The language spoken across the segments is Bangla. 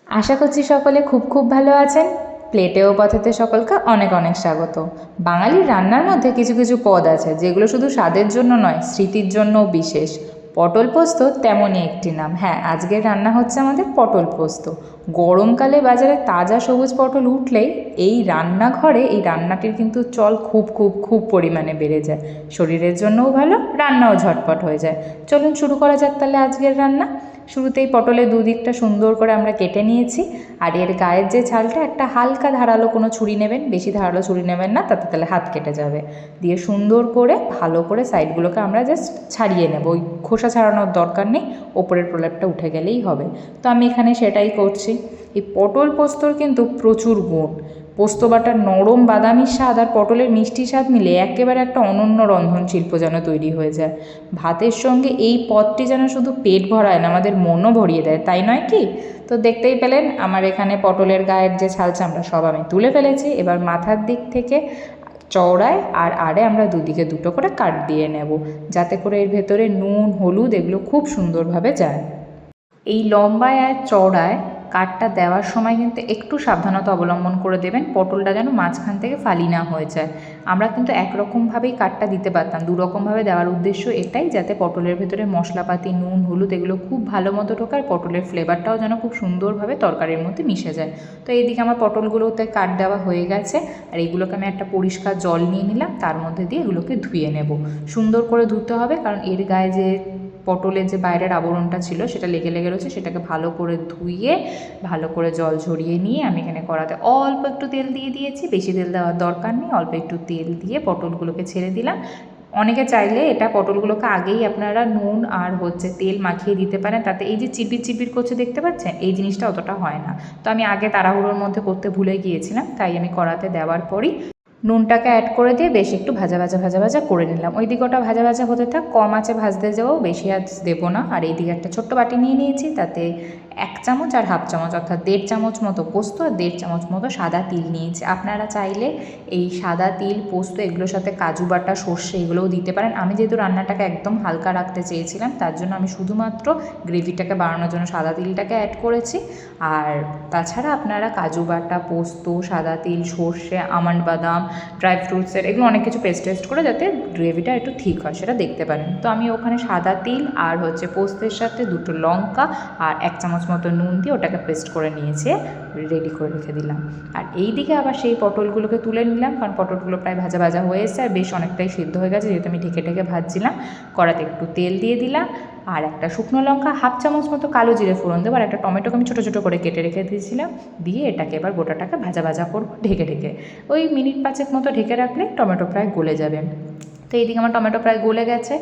আশা করছি সকলে খুব খুব ভালো আছেন। প্লেটে ও পথেতে সকলকে অনেক অনেক স্বাগত। বাঙালির রান্নার মধ্যে কিছু কিছু পদ আছে যেগুলো শুধু স্বাদের জন্য নয়, স্মৃতির জন্যও বিশেষ। পটল পোস্ত তেমনই একটি নাম। হ্যাঁ, আজকের রান্না হচ্ছে আমাদের পটল পোস্ত। গরমকালে বাজারে তাজা সবুজ পটল উঠলেই এই রান্নাঘরে এই রান্নাটির কিন্তু চল খুব খুব খুব পরিমাণে বেড়ে যায়। শরীরের জন্যও ভালো, রান্নাও ঝটপট হয়ে যায়। চলুন শুরু করা যাক তাহলে আজকের রান্না। শুরুতেই পটলের দুদিকটা সুন্দর করে আমরা কেটে নিয়েছি। আর এর গায়ের যে ছালটা, একটা হালকা ধারালো কোনো ছুরি নেবেন, বেশি ধারালো ছুরি নেবেন না, তাতে তাহলে হাত কেটে যাবে। দিয়ে সুন্দর করে ভালো করে সাইডগুলোকে আমরা জাস্ট ছাড়িয়ে নেব। ওই খোসা ছাড়ানোর দরকার নেই, ওপরের প্রলেপটা উঠে গেলেই হবে। তো আমি এখানে সেটাই করছি। এই পটল পোস্তর কিন্তু প্রচুর গুণ। পোস্ত বাটার নরম বাদামি স্বাদ আর পটলের মিষ্টি স্বাদ মিলে একেবারে একটা অনন্য রন্ধন শিল্প যেন তৈরি হয়ে যায়। ভাতের সঙ্গে এই পদটি যেন শুধু পেট ভরায় না, আমাদের মনও ভরিয়ে দেয়, তাই নয় কি? তো দেখতেই পেলেন আমার এখানে পটলের গায়ের যে ছাল চামড়া সব আমি তুলে ফেলেছি। এবার মাথার দিক থেকে চওড়ায় আর আড়ে আমরা দুদিকে দুটো করে কাট দিয়ে নেব, যাতে করে এর ভেতরে নুন হলুদ এগুলো খুব সুন্দরভাবে যায়। এই লম্বায় আর চওড়ায় কাটটা দেওয়ার সময় কিন্তু একটু সাবধানতা অবলম্বন করে দেবেন, পটলটা যেন মাঝখান থেকে ফালি না হয়ে যায়। আমরা কিন্তু একরকমভাবেই কাটটা দিতে পারতাম, দুরকমভাবে দেওয়ার উদ্দেশ্য এটাই, যাতে পটলের ভেতরে মশলাপাতি নুন হলুদ এগুলো খুব ভালো মতো ঢোকায়, পটলের ফ্লেভারটাও যেন খুব সুন্দরভাবে তরকারির মধ্যে মিশে যায়। তো এইদিকে আমার পটলগুলোতে কাট দেওয়া হয়ে গেছে। আর এইগুলোকে আমি একটা পরিষ্কার জল নিয়ে নিলাম, তার মধ্যে দিয়ে এগুলোকে ধুয়ে নেব। সুন্দর করে ধুতে হবে, কারণ এর গায়ে যে পটলের যে বাইরের আবরণটা ছিল সেটা লেগে লেগে রয়েছে, সেটাকে ভালো করে ধুয়ে ভালো করে জল ঝরিয়ে নিয়ে আমি এখানে কড়াতে অল্প একটু তেল দিয়ে দিয়েছি। বেশি তেল দেওয়ার দরকার নেই, অল্প একটু তেল দিয়ে পটলগুলোকে ছেড়ে দিলাম। অনেকে চাইলে এটা পটলগুলোকে আগেই আপনারা নুন আর তেল মাখিয়ে দিতে পারেন, তাতে এই যে চিপির চিপির করছে দেখতে পাচ্ছেন, এই জিনিসটা অতটা হয় না। তো আমি আগে তাড়াহুড়োর মধ্যে করতে ভুলে গিয়েছিলাম, তাই আমি কড়াতে দেওয়ার পরই নুনটাকে অ্যাড করে দিয়ে বেশ একটু ভাজা ভাজা ভাজা ভাজা করে নিলাম। ওই দিকে ওটা ভাজা ভাজা হতে থাক, কম আঁচে ভাজতে যাবো, বেশি আঁচ দেবো না। আর এইদিকে একটা ছোট্ট বাটি নিয়ে নিয়েছি, তাতে 1 চামচ আর হাফ চামচ অর্থাৎ 1.5 চামচ মতো পোস্ত আর 1.5 চামচ মতো সাদা তিল নিয়েছি। আপনারা চাইলে এই সাদা তিল পোস্ত এগুলোর সাথে কাজু বাটা সর্ষে এগুলোও দিতে পারেন। আমি যেহেতু রান্নাটাকে একদম হালকা রাখতে চেয়েছিলাম, তার জন্য আমি শুধুমাত্র গ্রেভিটাকে বাড়ানোর জন্য সাদা তিলটাকে অ্যাড করেছি। আর তাছাড়া আপনারা কাজু বাটা পোস্ত সাদা তিল সর্ষে আমন্ড বাদাম ড্রাই ফ্রুটসের এগুলো অনেক কিছু পেস্ট করে যাতে গ্রেভিটা একটু ঠিক হয় সেটা দেখতে পারেন। তো আমি ওখানে সাদা তিল আর পোস্তের সাথে 2টো লঙ্কা আর 1 চামচ মতো নুন দিয়ে ওটাকে পেস্ট করে নিয়েছে, রেডি করে রেখে দিলাম। আর এই দিকে আবার সেই পটলগুলোকে তুলে নিলাম, কারণ পটলগুলো প্রায় ভাজা ভাজা হয়ে এসেছে আর বেশ অনেকটাই সিদ্ধ হয়ে গেছে, যেহেতু আমি ঢেকে ঢেকে ভাজছিলাম। কড়াতে একটু তেল দিয়ে দিলাম আর একটা শুকনো লঙ্কা হাফ চামচ মতো কালো জিরে ফোড়ন দেবো, আর একটা টমেটোকে আমি ছোটো ছোটো করে কেটে রেখে দিয়েছিলাম। দিয়ে এটাকে এবার গোটাটাকে ভাজা ভাজা করবো ঢেকে ঢেকে। ওই মিনিট 5 মতো ঢেকে রাখলে টমেটো প্রায় গলে যাবে। তো এইদিকে আমার টমেটো প্রায় গলে গেছে,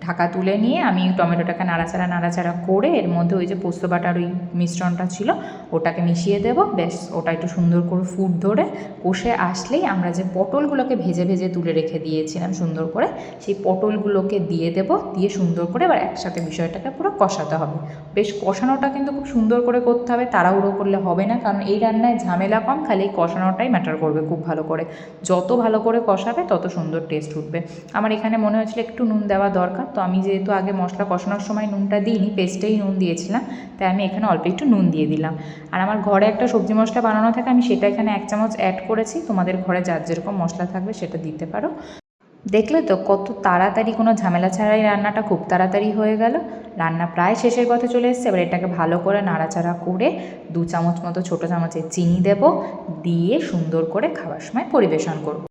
ঢাকা তুলে নিয়ে আমি টমেটোটাকে নাড়াচাড়া করে এর মধ্যে ওই যে পোস্ত বাটার ওই মিশ্রণটা ছিল ওটাকে মিশিয়ে দেবো। বেশ ওটা একটু সুন্দর করে ফুট ধরে কষে আসলেই আমরা যে পটলগুলোকে ভেজে ভেজে তুলে রেখে দিয়েছিলাম সুন্দর করে, সেই পটলগুলোকে দিয়ে দেবো। দিয়ে সুন্দর করে এবার একসাথে বিষয়টাকে পুরো কষাতে হবে। বেশ কষানোটা কিন্তু খুব সুন্দর করে করতে হবে, তাড়াহুড়ো করলে হবে না, কারণ এই রান্নায় ঝামেলা কম, খালি কষানোটাই ম্যাটার করবে খুব ভালো করে। যত ভালো করে কষাবে তত সুন্দর টেস্ট উঠবে। আমার এখানে মনে হয়েছিল একটু নুন দেওয়া দরকার, তো আমি যেহেতু আগে মশলা কষানোর সময় নুনটা দিইনি, পেস্টেই নুন দিয়েছিলাম, তাই আমি এখানে অল্প একটু নুন দিয়ে দিলাম। আর আমার ঘরে একটা সবজি মশলা বানানো থাকে, আমি সেটা এখানে 1 চামচ অ্যাড করেছি। তোমাদের ঘরে যার যেরকম মশলা থাকবে সেটা দিতে পারো। দেখলে তো কত তাড়াতাড়ি, কোনো ঝামেলা ছাড়াই রান্নাটা খুব তাড়াতাড়ি হয়ে গেল। রান্না প্রায় শেষের পথে চলে এসেছে। এবার এটাকে ভালো করে নাড়াচাড়া করে 2 চামচ মতো ছোটো চামচের চিনি দেব, দিয়ে সুন্দর করে খাওয়ার সময় পরিবেশন করব।